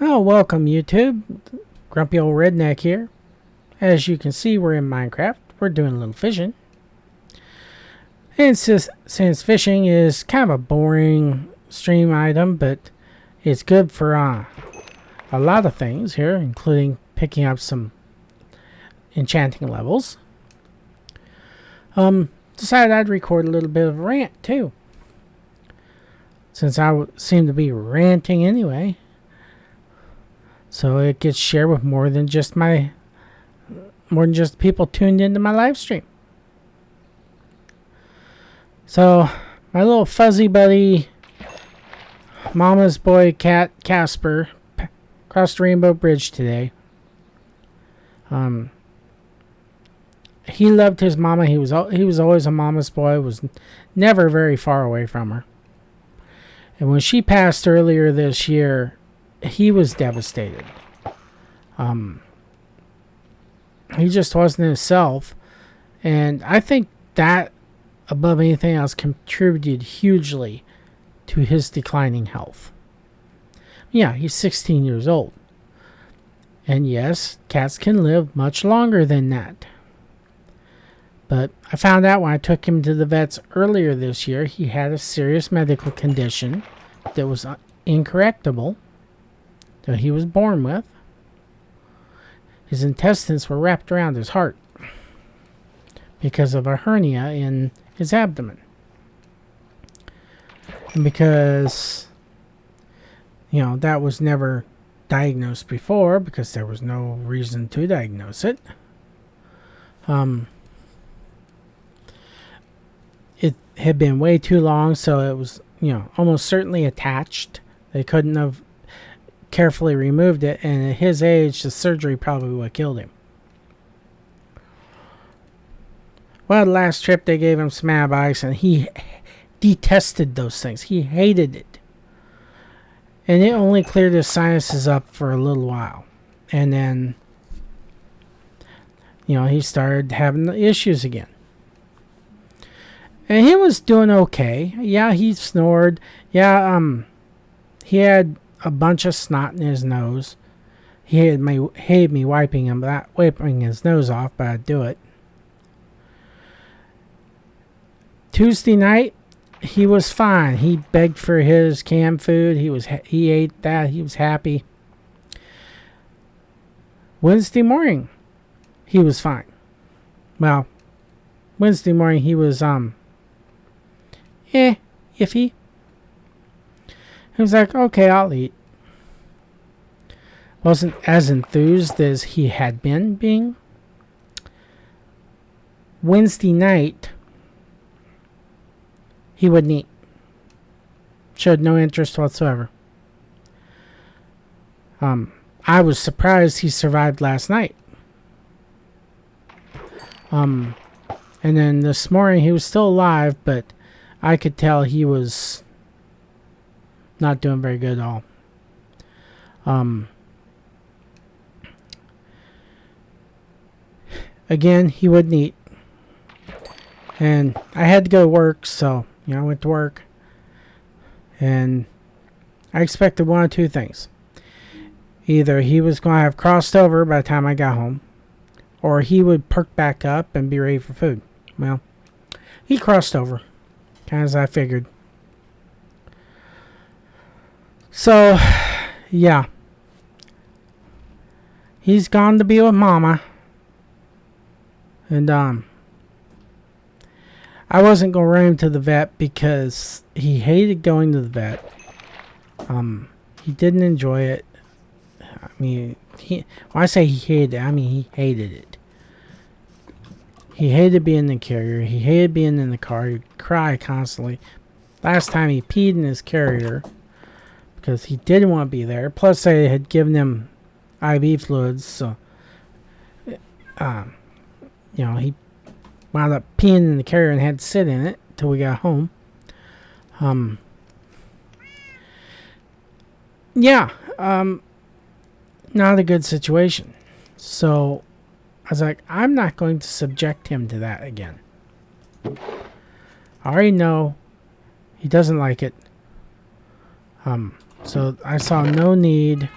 Oh, welcome YouTube. Grumpy old redneck here. As you can see, we're in Minecraft. We're doing a little fishing. And since fishing is kind of a boring stream item, but it's good for a lot of things here, including picking up some enchanting levels. Decided I'd record a little bit of a rant too, since I seem to be ranting anyway. So it gets shared with more than just people tuned into my live stream. So my little fuzzy buddy, mama's boy cat Casper, crossed the Rainbow Bridge today. He loved his mama. He was always a mama's boy. Was never very far away from her. And when she passed earlier this year, he was devastated. He just wasn't himself, and I think that, above anything else, contributed hugely to his declining health. Yeah, he's 16 years old. And yes, cats can live much longer than that. But I found out when I took him to the vets earlier this year, he had a serious medical condition that was incorrectable, that he was born with. His intestines were wrapped around his heart because of a hernia in his abdomen. And because, that was never diagnosed before, because there was no reason to diagnose it. It had been way too long, so it was, almost certainly attached. They couldn't have carefully removed it, and at his age, the surgery probably would have killed him. Well, the last trip they gave him some antibiotics, and he detested those things. He hated it. And it only cleared his sinuses up for a little while. And then, he started having the issues again. And he was doing okay. Yeah, he snored. Yeah, he had a bunch of snot in his nose. He hated me wiping his nose off, but I'd do it. Tuesday night, he was fine. He begged for his canned food. He ate that. He was happy. Wednesday morning, he was fine. Well, Wednesday morning he was iffy. He was like, okay, I'll eat. Wasn't as enthused as he had been being. Wednesday night, he wouldn't eat. Showed no interest whatsoever. I was surprised he survived last night. And then this morning he was still alive, but I could tell he was not doing very good at all. Again, he wouldn't eat. And I had to go to work, so, I went to work. And I expected one of two things. Either he was going to have crossed over by the time I got home, or he would perk back up and be ready for food. Well, he crossed over, kind of as I figured. So, yeah. He's gone to be with Mama. And, I wasn't going to run him to the vet because he hated going to the vet. He didn't enjoy it. I mean, when I say he hated it, I mean he hated it. He hated being in the carrier. He hated being in the car. He'd cry constantly. Last time he peed in his carrier because he didn't want to be there. Plus, they had given him IV fluids, so he wound up peeing in the carrier and had to sit in it till we got home. Not a good situation. So I was like, I'm not going to subject him to that again. I already know he doesn't like it. So I saw no need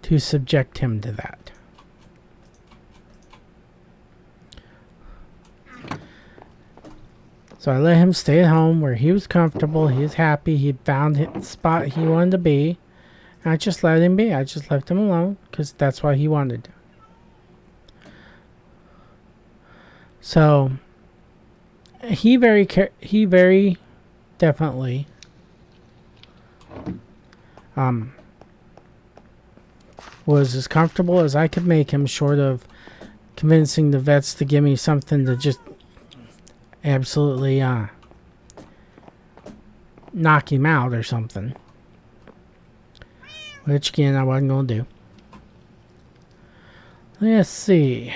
to subject him to that. So I let him stay at home where he was comfortable, he was happy, he found the spot he wanted to be. And I just let him be. I just left him alone because that's what he wanted. So he very definitely was as comfortable as I could make him, short of convincing the vets to give me something to just absolutely knock him out or something. Which again I wasn't going to do. Let's see.